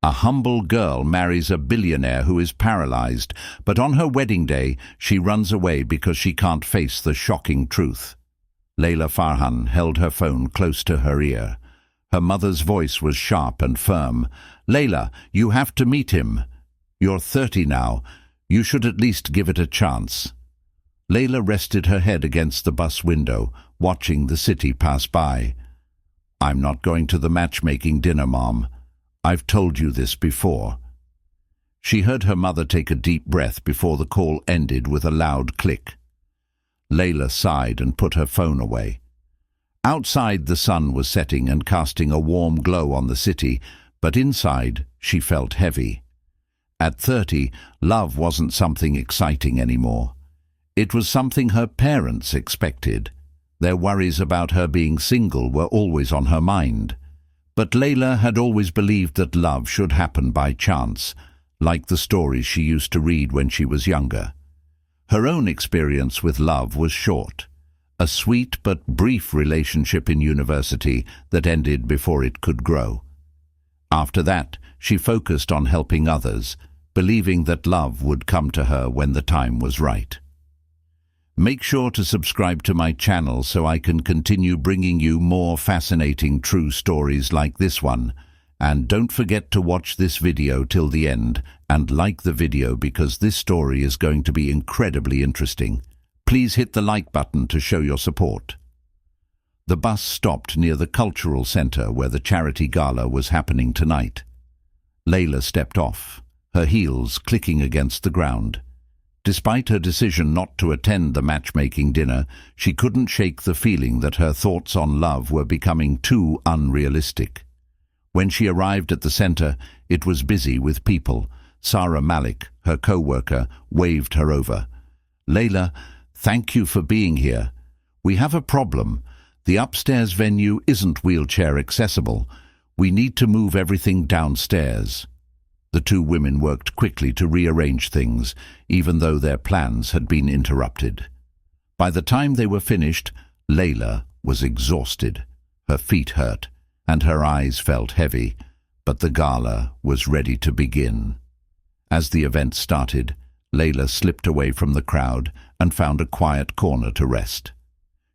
A humble girl marries a billionaire who is paralyzed, but on her wedding day she runs away because she can't face the shocking truth. Layla Farhan held her phone close to her ear. Her mother's voice was sharp and firm. "Layla, you have to meet him. You're 30 now. You should at least give it a chance." Layla rested her head against the bus window, watching the city pass by. "I'm not going to the matchmaking dinner, Mom. I've told you this before." She heard her mother take a deep breath before the call ended with a loud click. Layla sighed and put her phone away. Outside, the sun was setting and casting a warm glow on the city, but inside she felt heavy. At 30, love wasn't something exciting anymore. It was something her parents expected. Their worries about her being single were always on her mind. But Layla had always believed that love should happen by chance, like the stories she used to read when she was younger. Her own experience with love was short, a sweet but brief relationship in university that ended before it could grow. After that, she focused on helping others, believing that love would come to her when the time was right. Make sure to subscribe to my channel so I can continue bringing you more fascinating true stories like this one. And don't forget to watch this video till the end and like the video because this story is going to be incredibly interesting. Please hit the like button to show your support. The bus stopped near the cultural center where the charity gala was happening tonight. Layla stepped off, her heels clicking against the ground. Despite her decision not to attend the matchmaking dinner, she couldn't shake the feeling that her thoughts on love were becoming too unrealistic. When she arrived at the center, it was busy with people. Sarah Malik, her co-worker, waved her over. "Layla, thank you for being here. We have a problem. The upstairs venue isn't wheelchair accessible. We need to move everything downstairs." The two women worked quickly to rearrange things, even though their plans had been interrupted. By the time they were finished, Layla was exhausted. Her feet hurt, and her eyes felt heavy, but the gala was ready to begin. As the event started, Layla slipped away from the crowd and found a quiet corner to rest.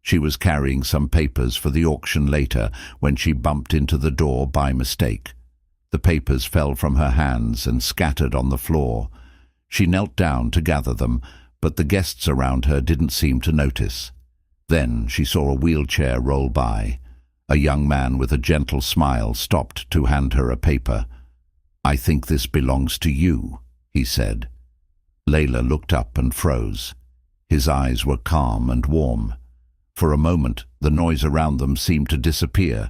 She was carrying some papers for the auction later when she bumped into the door by mistake. The papers fell from her hands and scattered on the floor. She knelt down to gather them, but the guests around her didn't seem to notice. Then she saw a wheelchair roll by. A young man with a gentle smile stopped to hand her a paper. "I think this belongs to you," he said. Layla looked up and froze. His eyes were calm and warm. For a moment, the noise around them seemed to disappear.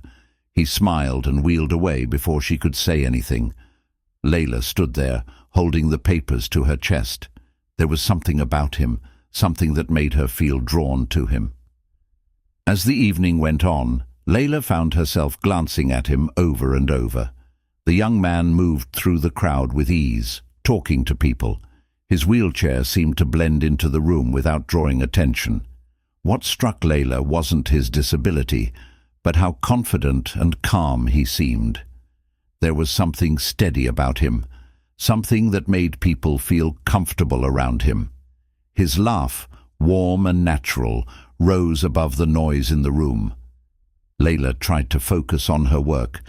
He smiled and wheeled away before she could say anything. Layla stood there, holding the papers to her chest. There was something about him, something that made her feel drawn to him. As the evening went on, Layla found herself glancing at him over and over. The young man moved through the crowd with ease, talking to people. His wheelchair seemed to blend into the room without drawing attention. What struck Layla wasn't his disability, but how confident and calm he seemed. There was something steady about him, something that made people feel comfortable around him. His laugh, warm and natural, rose above the noise in the room. Layla tried to focus on her work,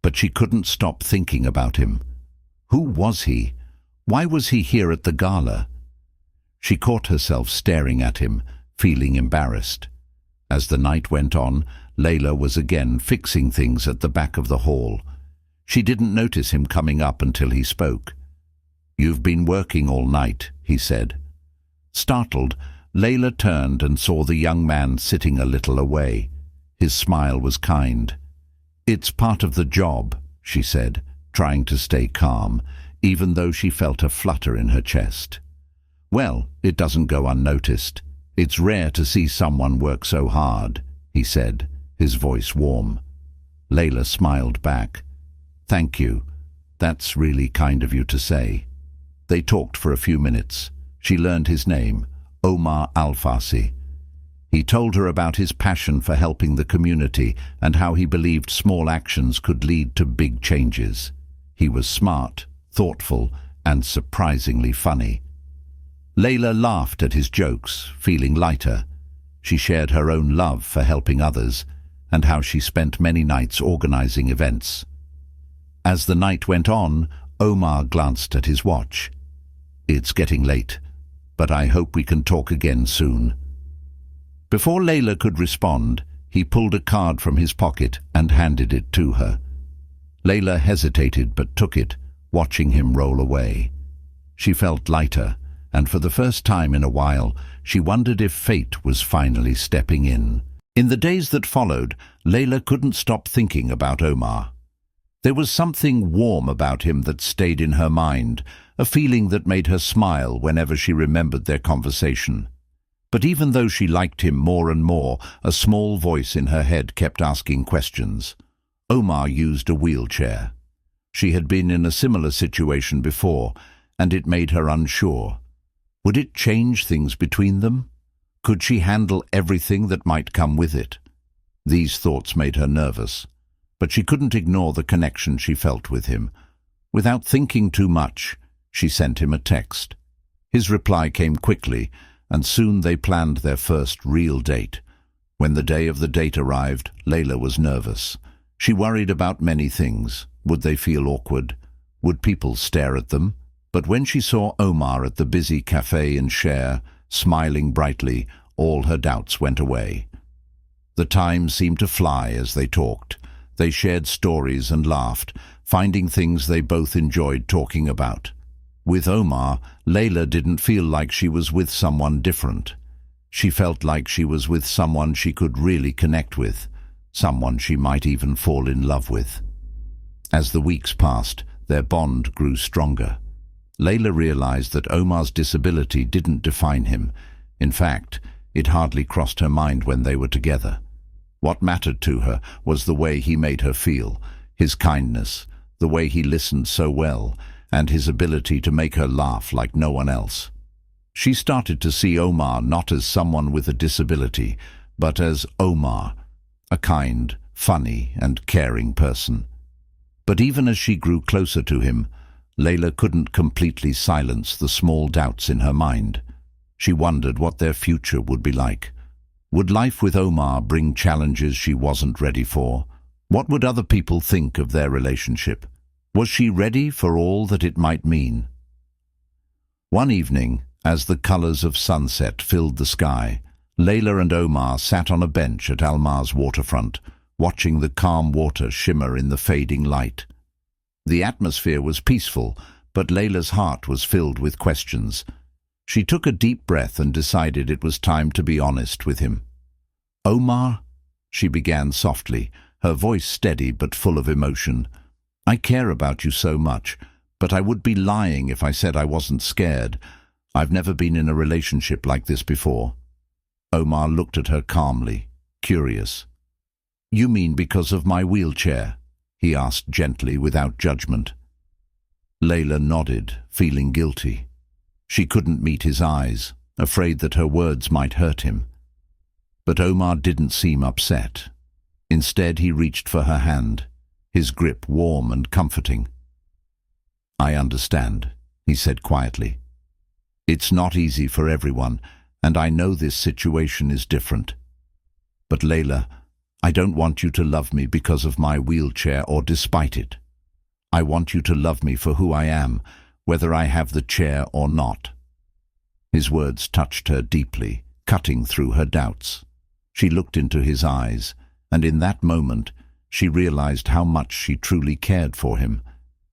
but she couldn't stop thinking about him. Who was he? Why was he here at the gala? She caught herself staring at him, feeling embarrassed. As the night went on, Layla was again fixing things at the back of the hall. She didn't notice him coming up until he spoke. "You've been working all night," he said. Startled, Layla turned and saw the young man sitting a little away. His smile was kind. "It's part of the job," she said, trying to stay calm, even though she felt a flutter in her chest. "Well, it doesn't go unnoticed. It's rare to see someone work so hard," he said, his voice warm. Layla smiled back. "Thank you. That's really kind of you to say." They talked for a few minutes. She learned his name, Omar Al-Farsi. He told her about his passion for helping the community and how he believed small actions could lead to big changes. He was smart, thoughtful, and surprisingly funny. Layla laughed at his jokes, feeling lighter. She shared her own love for helping others, and how she spent many nights organizing events. As the night went on, Omar glanced at his watch. "It's getting late, but I hope we can talk again soon." Before Layla could respond, he pulled a card from his pocket and handed it to her. Layla hesitated but took it, watching him roll away. She felt lighter, and for the first time in a while, she wondered if fate was finally stepping in. In the days that followed, Layla couldn't stop thinking about Omar. There was something warm about him that stayed in her mind, a feeling that made her smile whenever she remembered their conversation. But even though she liked him more and more, a small voice in her head kept asking questions. Omar used a wheelchair. She had been in a similar situation before, and it made her unsure. Would it change things between them? Could she handle everything that might come with it? These thoughts made her nervous, but she couldn't ignore the connection she felt with him. Without thinking too much, she sent him a text. His reply came quickly, and soon they planned their first real date. When the day of the date arrived, Layla was nervous. She worried about many things. Would they feel awkward? Would people stare at them? But when she saw Omar at the busy cafe in Cher, smiling brightly, all her doubts went away. The time seemed to fly as they talked. They shared stories and laughed, finding things they both enjoyed talking about. With Omar, Layla didn't feel like she was with someone different. She felt like she was with someone she could really connect with, someone she might even fall in love with. As the weeks passed, their bond grew stronger. Layla realized that Omar's disability didn't define him. In fact, it hardly crossed her mind when they were together. What mattered to her was the way he made her feel, his kindness, the way he listened so well, and his ability to make her laugh like no one else. She started to see Omar not as someone with a disability, but as Omar, a kind, funny, and caring person. But even as she grew closer to him, Layla couldn't completely silence the small doubts in her mind. She wondered what their future would be like. Would life with Omar bring challenges she wasn't ready for? What would other people think of their relationship? Was she ready for all that it might mean? One evening, as the colors of sunset filled the sky, Layla and Omar sat on a bench at Almar's waterfront, watching the calm water shimmer in the fading light. The atmosphere was peaceful, but Layla's heart was filled with questions. She took a deep breath and decided it was time to be honest with him. "Omar," she began softly, her voice steady but full of emotion, "I care about you so much, but I would be lying if I said I wasn't scared. I've never been in a relationship like this before." Omar looked at her calmly, curious. "You mean because of my wheelchair?" he asked gently, without judgment. Layla nodded, feeling guilty. She couldn't meet his eyes, afraid that her words might hurt him. But Omar didn't seem upset. Instead, he reached for her hand, his grip warm and comforting. "I understand," he said quietly. "It's not easy for everyone, and I know this situation is different. But Layla, I don't want you to love me because of my wheelchair or despite it. I want you to love me for who I am, whether I have the chair or not." His words touched her deeply, cutting through her doubts. She looked into his eyes, and in that moment, she realized how much she truly cared for him.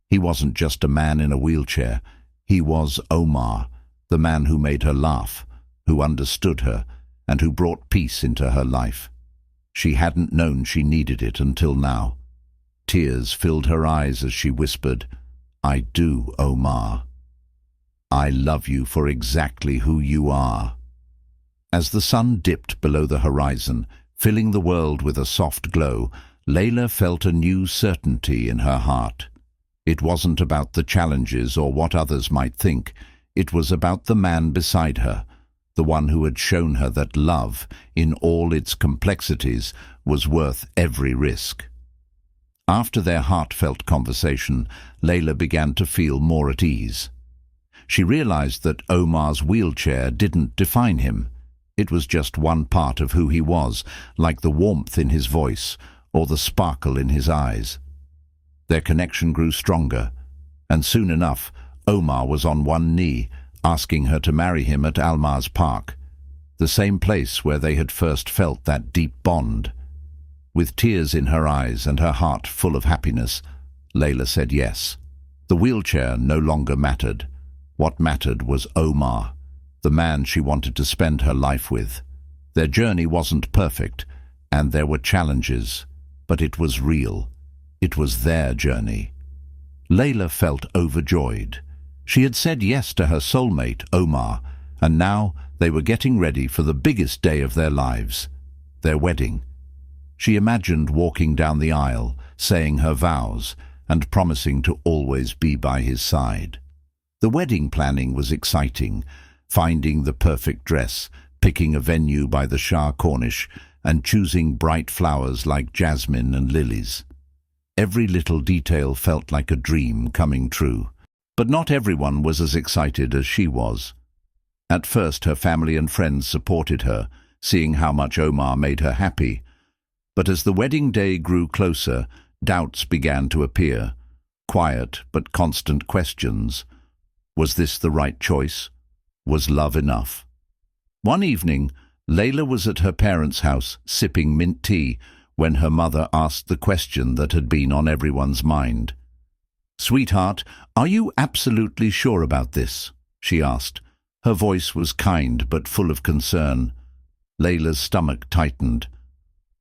He wasn't just a man in a wheelchair. He was Omar, the man who made her laugh, who understood her, and who brought peace into her life. She hadn't known she needed it until now. Tears filled her eyes as she whispered, "I do, Omar. I love you for exactly who you are." As the sun dipped below the horizon, filling the world with a soft glow, Layla felt a new certainty in her heart. It wasn't about the challenges or what others might think. It was about the man beside her, the one who had shown her that love, in all its complexities, was worth every risk. After their heartfelt conversation, Layla began to feel more at ease. She realized that Omar's wheelchair didn't define him. It was just one part of who he was, like the warmth in his voice or the sparkle in his eyes. Their connection grew stronger, and soon enough, Omar was on one knee, asking her to marry him at Almar's Park, the same place where they had first felt that deep bond. With tears in her eyes and her heart full of happiness, Layla said yes. The wheelchair no longer mattered. What mattered was Omar, the man she wanted to spend her life with. Their journey wasn't perfect, and there were challenges, but it was real. It was their journey. Layla felt overjoyed. She had said yes to her soulmate, Omar, and now they were getting ready for the biggest day of their lives, their wedding. She imagined walking down the aisle, saying her vows, and promising to always be by his side. The wedding planning was exciting, finding the perfect dress, picking a venue by the Shah Cornish, and choosing bright flowers like jasmine and lilies. Every little detail felt like a dream coming true. But not everyone was as excited as she was. At first, her family and friends supported her, seeing how much Omar made her happy. But as the wedding day grew closer, doubts began to appear. Quiet but constant questions. Was this the right choice? Was love enough? One evening, Layla was at her parents' house sipping mint tea when her mother asked the question that had been on everyone's mind. "Sweetheart, are you absolutely sure about this?" she asked. Her voice was kind but full of concern. Layla's stomach tightened.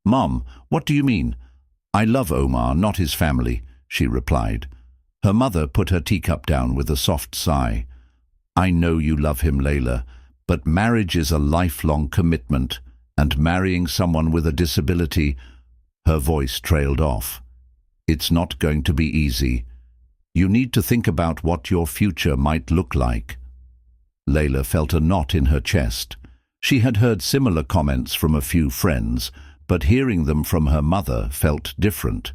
"Mom, what do you mean?" "I love Omar, not his family," she replied. Her mother put her teacup down with a soft sigh. "I know you love him, Layla, but marriage is a lifelong commitment, and marrying someone with a disability—" Her voice trailed off. "It's not going to be easy. You need to think about what your future might look like." Layla felt a knot in her chest. She had heard similar comments from a few friends, but hearing them from her mother felt different.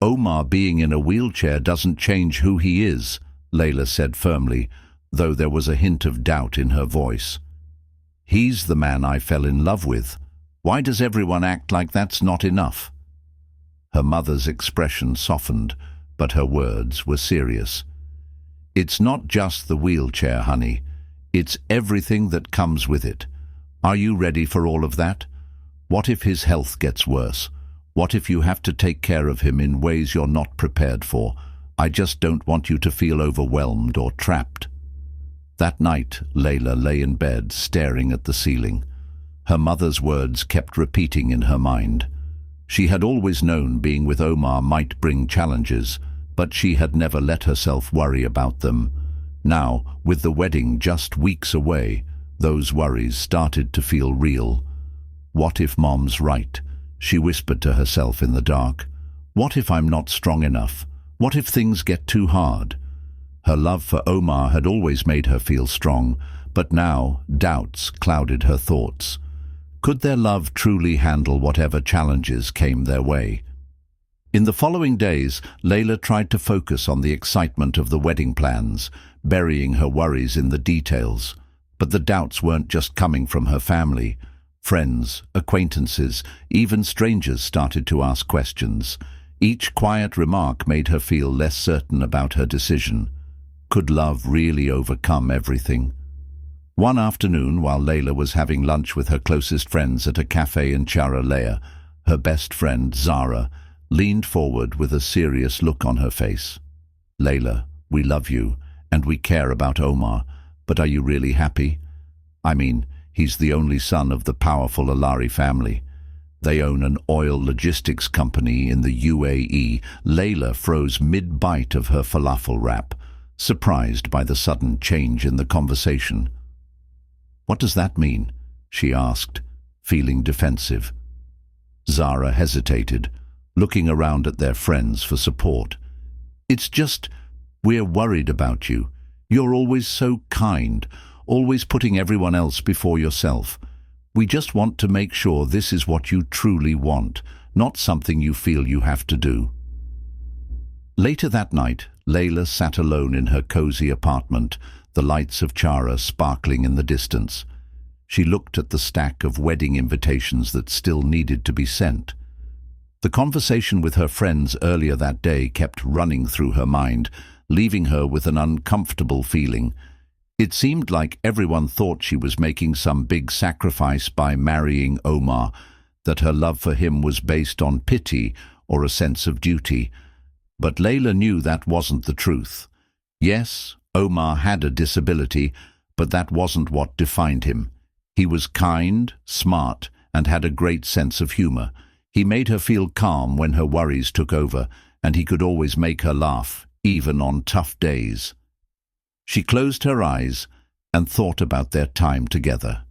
"Omar being in a wheelchair doesn't change who he is," Layla said firmly, though there was a hint of doubt in her voice. "He's the man I fell in love with. Why does everyone act like that's not enough?" Her mother's expression softened, but her words were serious. "It's not just the wheelchair, honey. It's everything that comes with it. Are you ready for all of that? What if his health gets worse? What if you have to take care of him in ways you're not prepared for? I just don't want you to feel overwhelmed or trapped." That night, Layla lay in bed, staring at the ceiling. Her mother's words kept repeating in her mind. She had always known being with Omar might bring challenges, but she had never let herself worry about them. Now, with the wedding just weeks away, those worries started to feel real. "What if Mom's right?" she whispered to herself in the dark. "What if I'm not strong enough? What if things get too hard?" Her love for Omar had always made her feel strong, but now doubts clouded her thoughts. Could their love truly handle whatever challenges came their way? In the following days, Layla tried to focus on the excitement of the wedding plans, burying her worries in the details. But the doubts weren't just coming from her family. Friends, acquaintances, even strangers started to ask questions. Each quiet remark made her feel less certain about her decision. Could love really overcome everything? One afternoon, while Layla was having lunch with her closest friends at a cafe in Paralyzed, her best friend, Zara, leaned forward with a serious look on her face. "Layla, we love you, and we care about Omar, but are you really happy? I mean, he's the only son of the powerful Alari family. They own an oil logistics company in the UAE." Layla froze mid-bite of her falafel wrap, surprised by the sudden change in the conversation. "What does that mean?" she asked, feeling defensive. Zara hesitated, looking around at their friends for support. "It's just, we're worried about you. You're always so kind, always putting everyone else before yourself. We just want to make sure this is what you truly want, not something you feel you have to do." Later that night, Layla sat alone in her cozy apartment, the lights of Chara sparkling in the distance. She looked at the stack of wedding invitations that still needed to be sent. The conversation with her friends earlier that day kept running through her mind, leaving her with an uncomfortable feeling. It seemed like everyone thought she was making some big sacrifice by marrying Omar, that her love for him was based on pity or a sense of duty. But Layla knew that wasn't the truth. Yes, Omar had a disability, but that wasn't what defined him. He was kind, smart, and had a great sense of humor. He made her feel calm when her worries took over, and he could always make her laugh, even on tough days. She closed her eyes and thought about their time together.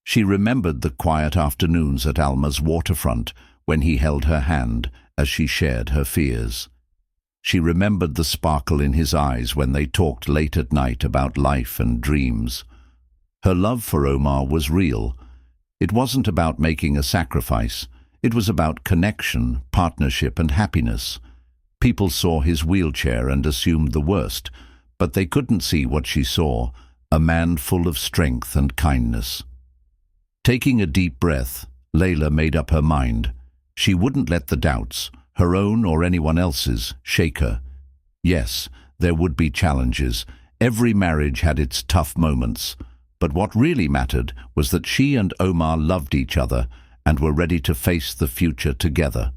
She remembered the quiet afternoons at Alma's waterfront when he held her hand as she shared her fears. She remembered the sparkle in his eyes when they talked late at night about life and dreams. Her love for Omar was real. It wasn't about making a sacrifice. It was about connection, partnership, and happiness. People saw his wheelchair and assumed the worst, but they couldn't see what she saw, a man full of strength and kindness. Taking a deep breath, Layla made up her mind. She wouldn't let the doubts, her own or anyone else's, shake her. Yes, there would be challenges. Every marriage had its tough moments. But what really mattered was that she and Omar loved each other and were ready to face the future together.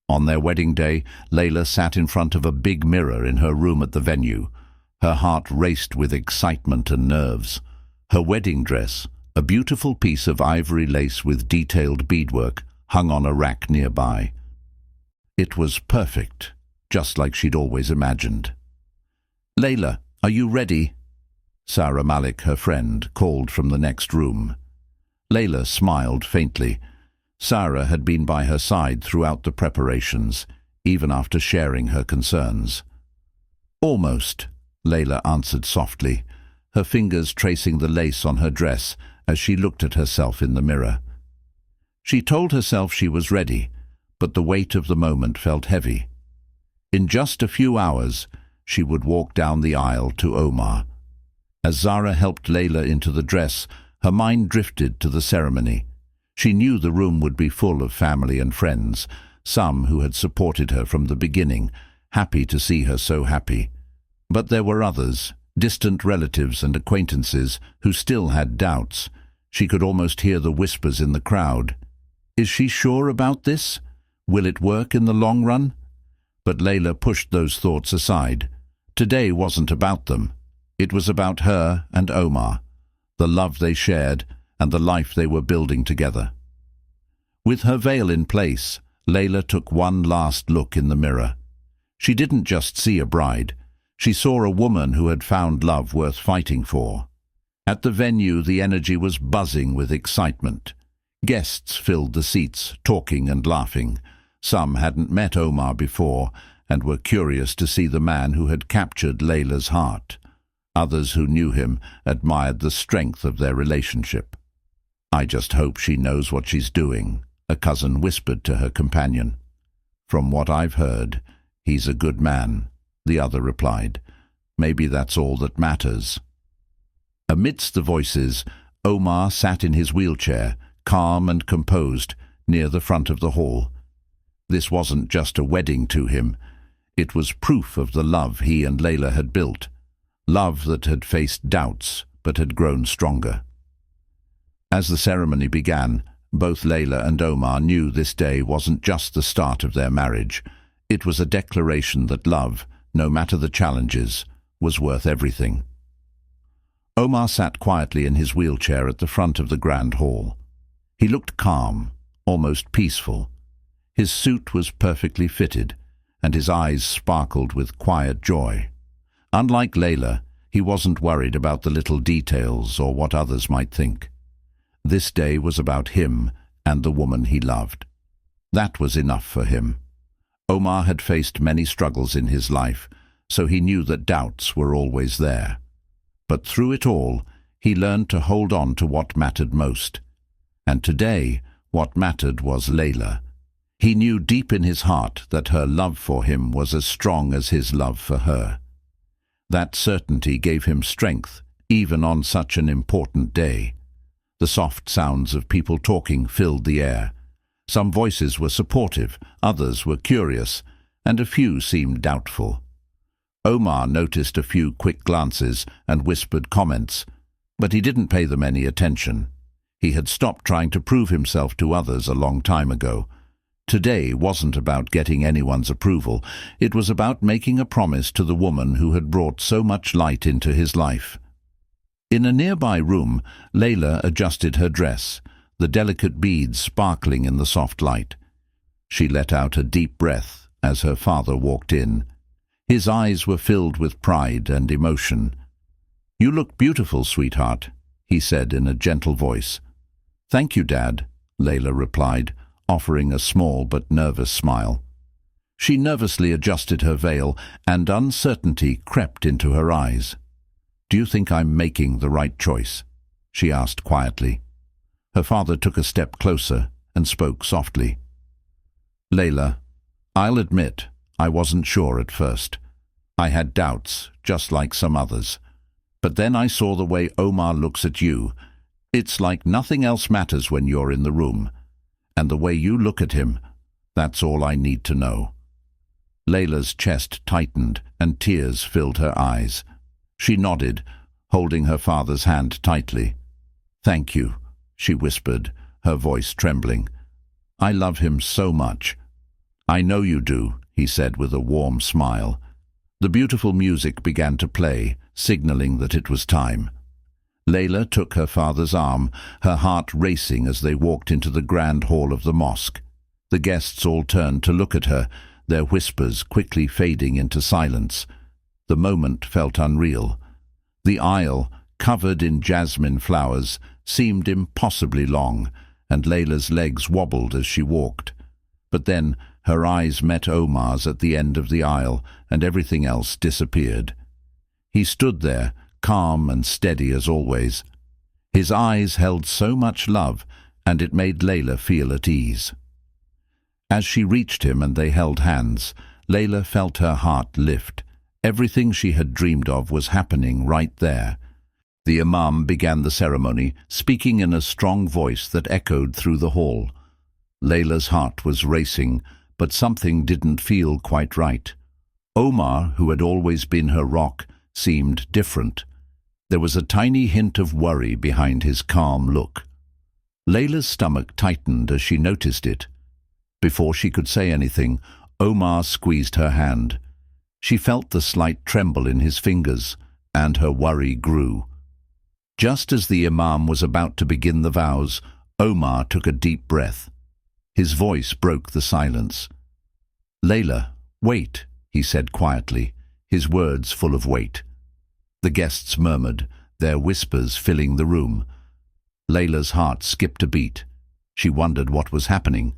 On their wedding day, Layla sat in front of a big mirror in her room at the venue. Her heart raced with excitement and nerves. Her wedding dress, a beautiful piece of ivory lace with detailed beadwork, hung on a rack nearby. It was perfect, just like she'd always imagined. "Layla, are you ready?" Sarah Malik, her friend, called from the next room. Layla smiled faintly. Sarah had been by her side throughout the preparations, even after sharing her concerns. "Almost," Layla answered softly, her fingers tracing the lace on her dress as she looked at herself in the mirror. She told herself she was ready, but the weight of the moment felt heavy. In just a few hours, she would walk down the aisle to Omar. As Zara helped Layla into the dress, her mind drifted to the ceremony. She knew the room would be full of family and friends, some who had supported her from the beginning, happy to see her so happy. But there were others, distant relatives and acquaintances, who still had doubts. She could almost hear the whispers in the crowd. "Is she sure about this? Will it work in the long run?" But Layla pushed those thoughts aside. Today wasn't about them. It was about her and Omar, the love they shared and the life they were building together. With her veil in place, Layla took one last look in the mirror. She didn't just see a bride. She saw a woman who had found love worth fighting for. At the venue, the energy was buzzing with excitement. Guests filled the seats, talking and laughing. Some hadn't met Omar before and were curious to see the man who had captured Layla's heart. Others who knew him admired the strength of their relationship. "I just hope she knows what she's doing," a cousin whispered to her companion. "From what I've heard, he's a good man," the other replied. "Maybe that's all that matters." Amidst the voices, Omar sat in his wheelchair, calm and composed, near the front of the hall. This wasn't just a wedding to him. It was proof of the love he and Layla had built. Love that had faced doubts but had grown stronger. As the ceremony began, both Layla and Omar knew this day wasn't just the start of their marriage. It was a declaration that love, no matter the challenges, was worth everything. Omar sat quietly in his wheelchair at the front of the grand hall. He looked calm, almost peaceful. His suit was perfectly fitted, and his eyes sparkled with quiet joy. Unlike Layla, he wasn't worried about the little details or what others might think. This day was about him and the woman he loved. That was enough for him. Omar had faced many struggles in his life, so he knew that doubts were always there. But through it all, he learned to hold on to what mattered most. And today, what mattered was Layla. He knew deep in his heart that her love for him was as strong as his love for her. That certainty gave him strength, even on such an important day. The soft sounds of people talking filled the air. Some voices were supportive, others were curious, and a few seemed doubtful. Omar noticed a few quick glances and whispered comments, but he didn't pay them any attention. He had stopped trying to prove himself to others a long time ago. Today wasn't about getting anyone's approval. It was about making a promise to the woman who had brought so much light into his life. In a nearby room, Layla adjusted her dress, the delicate beads sparkling in the soft light. She let out a deep breath as her father walked in. His eyes were filled with pride and emotion. "You look beautiful, sweetheart," he said in a gentle voice. "Thank you, Dad," Layla replied, offering a small but nervous smile. She nervously adjusted her veil, and uncertainty crept into her eyes. "Do you think I'm making the right choice?" she asked quietly. Her father took a step closer and spoke softly. "Layla, I'll admit I wasn't sure at first. I had doubts, just like some others. But then I saw the way Omar looks at you. It's like nothing else matters when you're in the room. And the way you look at him, that's all I need to know." Layla's chest tightened and tears filled her eyes. She nodded, holding her father's hand tightly. "Thank you," she whispered, her voice trembling. "I love him so much." "I know you do," he said with a warm smile. The beautiful music began to play, signaling that it was time. Layla took her father's arm, her heart racing as they walked into the grand hall of the mosque. The guests all turned to look at her, their whispers quickly fading into silence. The moment felt unreal. The aisle, covered in jasmine flowers, seemed impossibly long, and Layla's legs wobbled as she walked. But then her eyes met Omar's at the end of the aisle, and everything else disappeared. He stood there, calm and steady as always. His eyes held so much love, and it made Layla feel at ease. As she reached him and they held hands, Layla felt her heart lift. Everything she had dreamed of was happening right there. The Imam began the ceremony, speaking in a strong voice that echoed through the hall. Layla's heart was racing, but something didn't feel quite right. Omar, who had always been her rock, seemed different. There was a tiny hint of worry behind his calm look. Layla's stomach tightened as she noticed it. Before she could say anything, Omar squeezed her hand. She felt the slight tremble in his fingers, and her worry grew. Just as the Imam was about to begin the vows, Omar took a deep breath. His voice broke the silence. "Layla, wait," he said quietly, his words full of weight. The guests murmured, their whispers filling the room. Layla's heart skipped a beat. She wondered what was happening.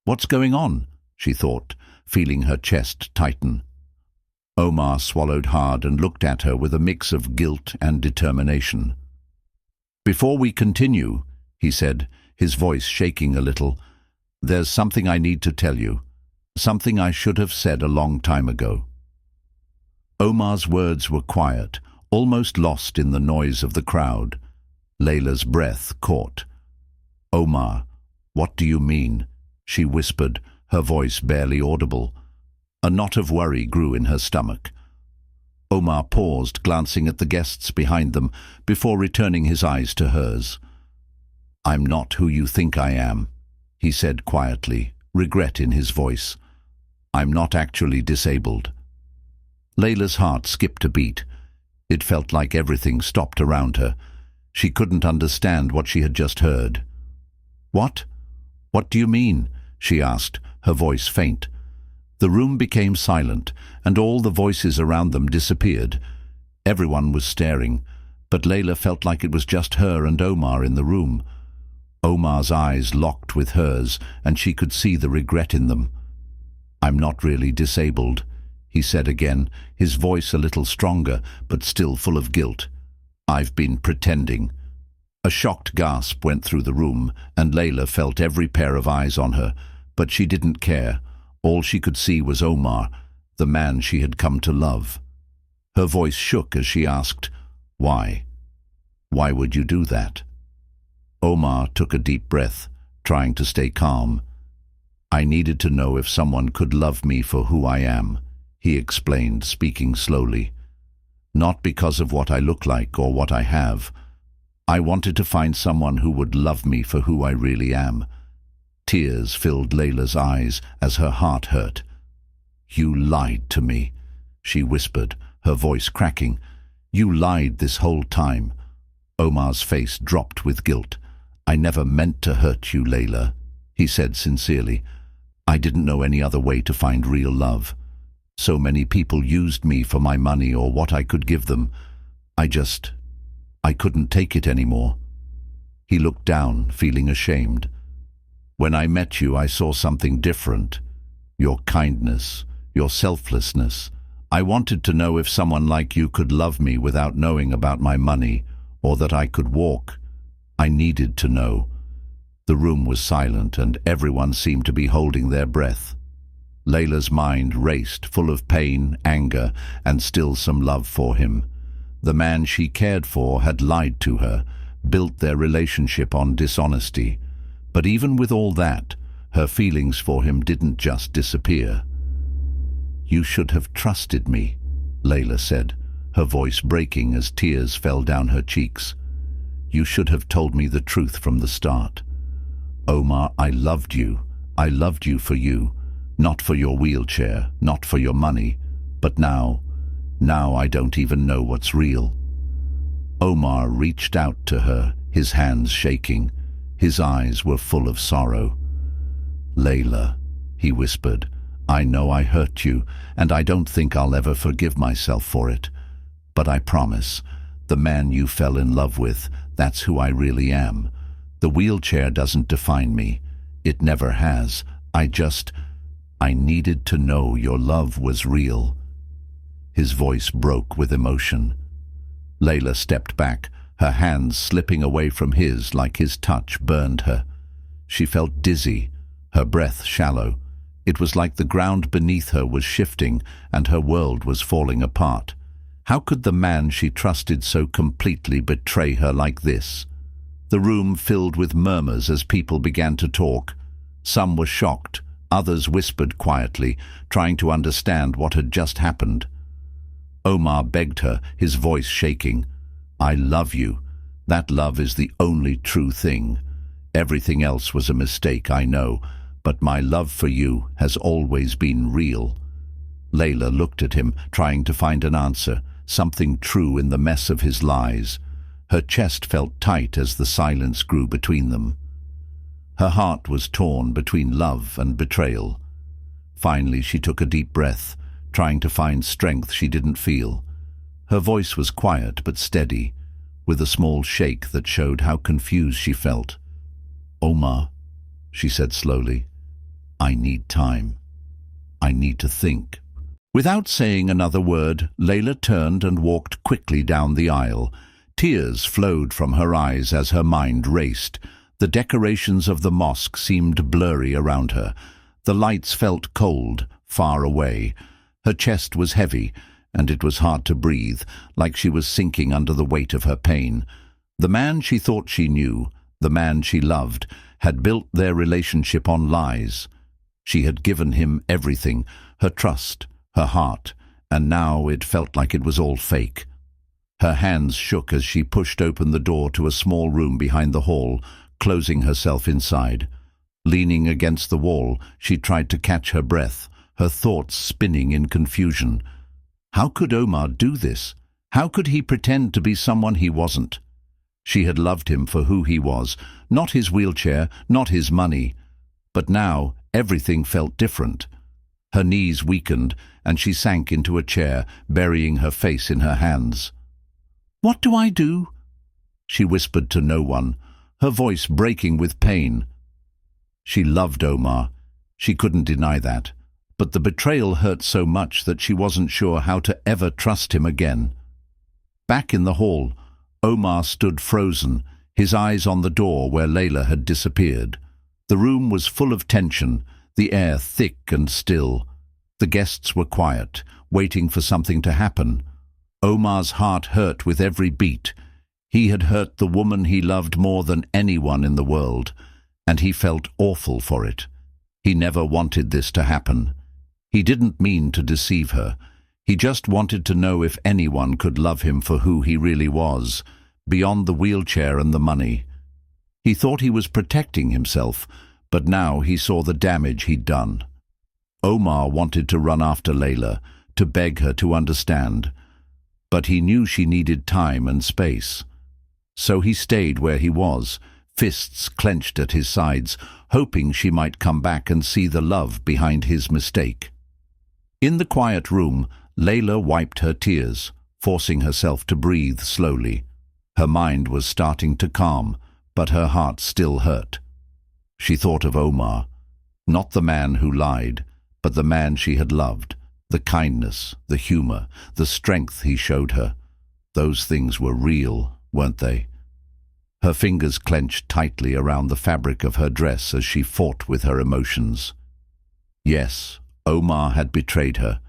"What's going on?" she thought, feeling her chest tighten. Omar swallowed hard and looked at her with a mix of guilt and determination. "Before we continue," he said, his voice shaking a little, "there's something I need to tell you, something I should have said a long time ago." Omar's words were quiet, almost lost in the noise of the crowd. Layla's breath caught. "Omar, what do you mean?" she whispered, her voice barely audible. A knot of worry grew in her stomach. Omar paused, glancing at the guests behind them, before returning his eyes to hers. "I'm not who you think I am," he said quietly, regret in his voice. "I'm not actually disabled." Layla's heart skipped a beat. It felt like everything stopped around her. She couldn't understand what she had just heard. "What? What do you mean?" she asked, her voice faint. The room became silent, and all the voices around them disappeared. Everyone was staring, but Layla felt like it was just her and Omar in the room. Omar's eyes locked with hers, and she could see the regret in them. "I'm not really disabled," he said again, his voice a little stronger, but still full of guilt. "I've been pretending." A shocked gasp went through the room, and Layla felt every pair of eyes on her, But she didn't care. All she could see was Omar, the man she had come to love. Her voice shook as she asked, "Why? Why would you do that?" Omar took a deep breath, trying to stay calm. "I needed to know if someone could love me for who I am," he explained, speaking slowly. "Not because of what I look like or what I have. I wanted to find someone who would love me for who I really am." Tears filled Layla's eyes as her heart hurt. "You lied to me," she whispered, her voice cracking. "You lied this whole time." Omar's face dropped with guilt. "I never meant to hurt you, Layla," he said sincerely. "I didn't know any other way to find real love. So many people used me for my money or what I could give them. I couldn't take it anymore." He looked down, feeling ashamed. "When I met you, I saw something different. Your kindness, your selflessness. I wanted to know if someone like you could love me without knowing about my money, or that I could walk. I needed to know." The room was silent and everyone seemed to be holding their breath. Layla's mind raced, full of pain, anger, and still some love for him. The man she cared for had lied to her, built their relationship on dishonesty. But even with all that, her feelings for him didn't just disappear. "You should have trusted me," Layla said, her voice breaking as tears fell down her cheeks. "You should have told me the truth from the start. Omar, I loved you. I loved you for you. Not for your wheelchair, not for your money. But now I don't even know what's real." Omar reached out to her, his hands shaking. His eyes were full of sorrow. "Layla," he whispered, "I know I hurt you, and I don't think I'll ever forgive myself for it. But I promise, the man you fell in love with, that's who I really am. The wheelchair doesn't define me. It never has. I needed to know your love was real." His voice broke with emotion. Layla stepped back, her hands slipping away from his like his touch burned her. She felt dizzy, her breath shallow. It was like the ground beneath her was shifting and her world was falling apart. How could the man she trusted so completely betray her like this? The room filled with murmurs as people began to talk. Some were shocked, others whispered quietly, trying to understand what had just happened. Omar begged her, his voice shaking. "I love you. That love is the only true thing. Everything else was a mistake, I know, but my love for you has always been real." Layla looked at him, trying to find an answer, something true in the mess of his lies. Her chest felt tight as the silence grew between them. Her heart was torn between love and betrayal. Finally, she took a deep breath, trying to find strength she didn't feel. Her voice was quiet but steady, with a small shake that showed how confused she felt. "Omar," she said slowly, "I need time. I need to think." Without saying another word, Layla turned and walked quickly down the aisle. Tears flowed from her eyes as her mind raced. The decorations of the mosque seemed blurry around her. The lights felt cold, far away. Her chest was heavy, and it was hard to breathe, like she was sinking under the weight of her pain. The man she thought she knew, the man she loved, had built their relationship on lies. She had given him everything, her trust, her heart, and now it felt like it was all fake. Her hands shook as she pushed open the door to a small room behind the hall, closing herself inside. Leaning against the wall, she tried to catch her breath, her thoughts spinning in confusion. How could Omar do this? How could he pretend to be someone he wasn't? She had loved him for who he was, not his wheelchair, not his money. But now everything felt different. Her knees weakened, and she sank into a chair, burying her face in her hands. "What do I do?" She whispered to no one, her voice breaking with pain. She loved Omar. She couldn't deny that. But the betrayal hurt so much that she wasn't sure how to ever trust him again. Back in the hall, Omar stood frozen, his eyes on the door where Layla had disappeared. The room was full of tension. the air thick and still. The guests were quiet, waiting for something to happen. Omar's heart hurt with every beat. He had hurt the woman he loved more than anyone in the world, and he felt awful for it. He never wanted this to happen. He didn't mean to deceive her. He just wanted to know if anyone could love him for who he really was, beyond the wheelchair and the money. He thought he was protecting himself, but now he saw the damage he'd done. Omar wanted to run after Layla, to beg her to understand, but he knew she needed time and space. So he stayed where he was, fists clenched at his sides, hoping she might come back and see the love behind his mistake. In the quiet room, Layla wiped her tears, forcing herself to breathe slowly. Her mind was starting to calm, but her heart still hurt. She thought of Omar, not the man who lied, but the man she had loved, the kindness, the humor, the strength he showed her. Those things were real, weren't they? Her fingers clenched tightly around the fabric of her dress as she fought with her emotions. Yes, Omar had betrayed her,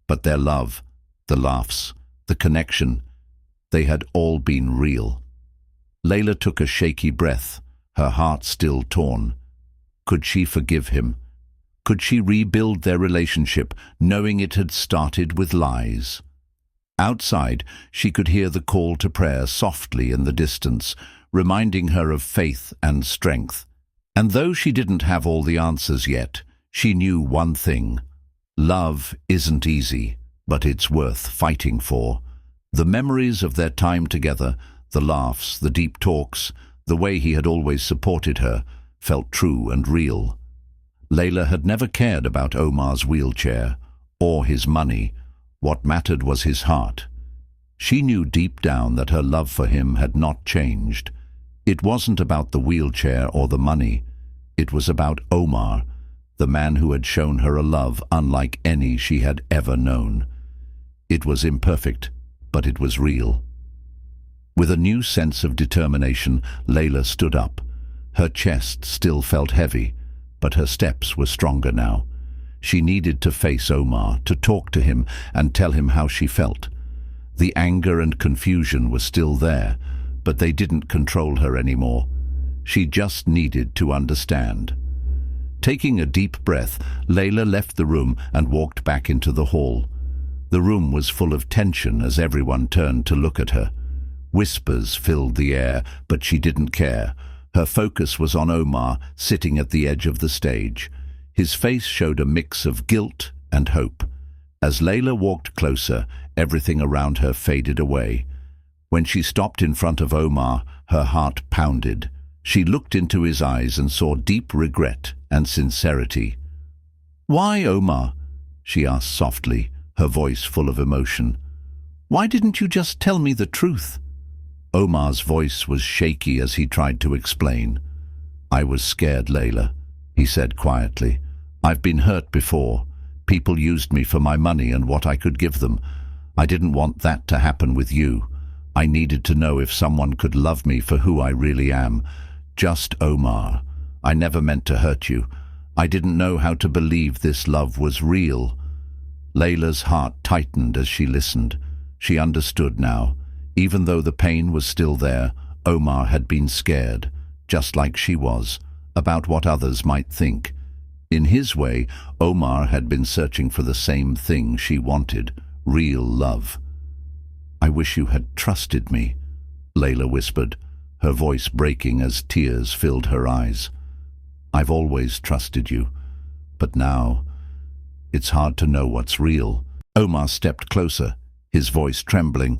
but their love, the laughs, the connection, they had all been real. Layla took a shaky breath, her heart still torn. Could she forgive him? Could she rebuild their relationship, knowing it had started with lies? Outside, she could hear the call to prayer softly in the distance, reminding her of faith and strength. And though she didn't have all the answers yet, she knew one thing. Love isn't easy, but it's worth fighting for. The memories of their time together, the laughs, the deep talks, the way he had always supported her, felt true and real. Layla had never cared about Omar's wheelchair or his money. What mattered was his heart. She knew deep down that her love for him had not changed. It wasn't about the wheelchair or the money. It was about Omar, the man who had shown her a love unlike any she had ever known. It was imperfect, but it was real. With a new sense of determination, Layla stood up. Her chest still felt heavy, but her steps were stronger now. She needed to face Omar, to talk to him and tell him how she felt. The anger and confusion were still there, but they didn't control her anymore. She just needed to understand. Taking a deep breath, Layla left the room and walked back into the hall. The room was full of tension as everyone turned to look at her. Whispers filled the air, but she didn't care. Her focus was on Omar, sitting at the edge of the stage. His face showed a mix of guilt and hope. As Layla walked closer, everything around her faded away. When she stopped in front of Omar, her heart pounded. She looked into his eyes and saw deep regret and sincerity. "Why, Omar?" she asked softly, her voice full of emotion. "Why didn't you just tell me the truth?" Omar's voice was shaky as he tried to explain. "I was scared, Layla," he said quietly. "I've been hurt before. People used me for my money and what I could give them. I didn't want that to happen with you. I needed to know if someone could love me for who I really am. Just Omar. I never meant to hurt you. I didn't know how to believe this love was real." Layla's heart tightened as she listened. She understood now. Even though the pain was still there, Omar had been scared, just like she was, about what others might think. In his way, Omar had been searching for the same thing she wanted, real love. "I wish you had trusted me," Layla whispered, her voice breaking as tears filled her eyes. "I've always trusted you, but now it's hard to know what's real." Omar stepped closer, his voice trembling.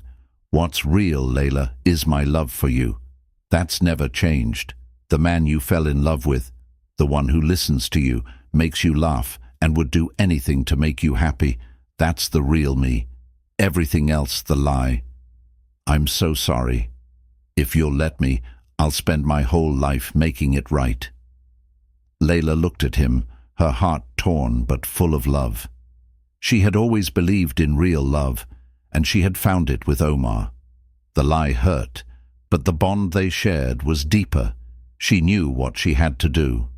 "What's real, Layla, is my love for you. That's never changed. The man you fell in love with, the one who listens to you, makes you laugh, and would do anything to make you happy. That's the real me. Everything else the lie. I'm so sorry. If you'll let me, I'll spend my whole life making it right." Layla looked at him, her heart torn but full of love. She had always believed in real love, and she had found it with Omar. The lie hurt, but the bond they shared was deeper. She knew what she had to do.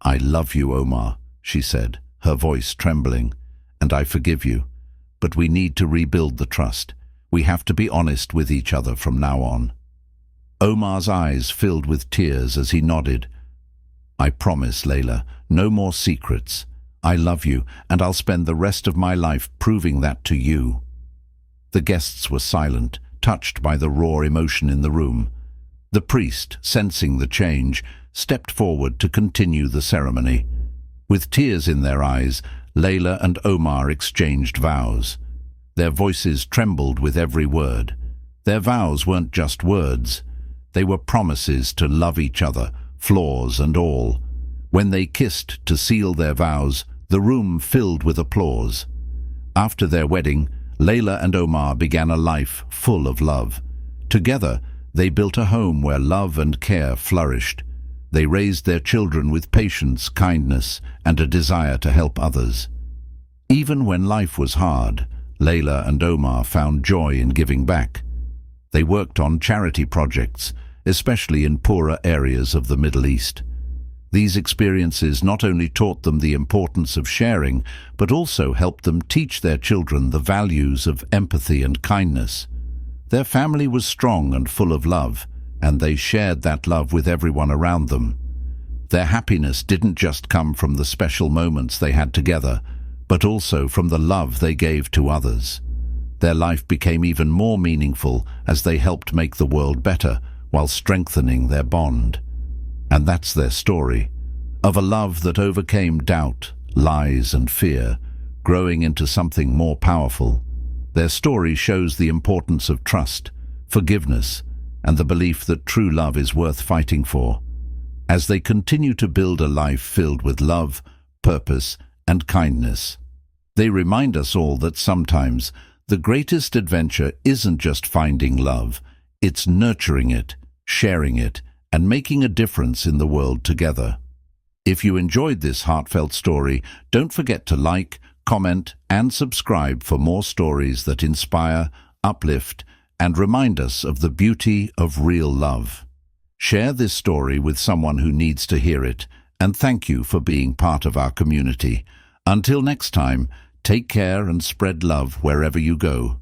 "I love you, Omar," she said, her voice trembling, "and I forgive you. But we need to rebuild the trust. We have to be honest with each other from now on." Omar's eyes filled with tears as he nodded. "I promise, Layla, no more secrets. I love you, and I'll spend the rest of my life proving that to you." The guests were silent, touched by the raw emotion in the room. The priest, sensing the change, stepped forward to continue the ceremony. With tears in their eyes, Layla and Omar exchanged vows. Their voices trembled with every word. Their vows weren't just words. They were promises to love each other, flaws and all. When they kissed to seal their vows, the room filled with applause. After their wedding, Layla and Omar began a life full of love. Together, they built a home where love and care flourished. They raised their children with patience, kindness, and a desire to help others. Even when life was hard, Layla and Omar found joy in giving back. They worked on charity projects, especially in poorer areas of the Middle East. These experiences not only taught them the importance of sharing, but also helped them teach their children the values of empathy and kindness. Their family was strong and full of love, and they shared that love with everyone around them. Their happiness didn't just come from the special moments they had together, but also from the love they gave to others. Their life became even more meaningful as they helped make the world better while strengthening their bond. And that's their story, of a love that overcame doubt, lies and fear, growing into something more powerful. Their story shows the importance of trust, forgiveness, and the belief that true love is worth fighting for. As they continue to build a life filled with love, purpose, and kindness, they remind us all that sometimes the greatest adventure isn't just finding love, it's nurturing it, sharing it, and making a difference in the world together. If you enjoyed this heartfelt story, don't forget to like, comment, and subscribe for more stories that inspire, uplift, and remind us of the beauty of real love. Share this story with someone who needs to hear it, and thank you for being part of our community. Until next time, take care and spread love wherever you go.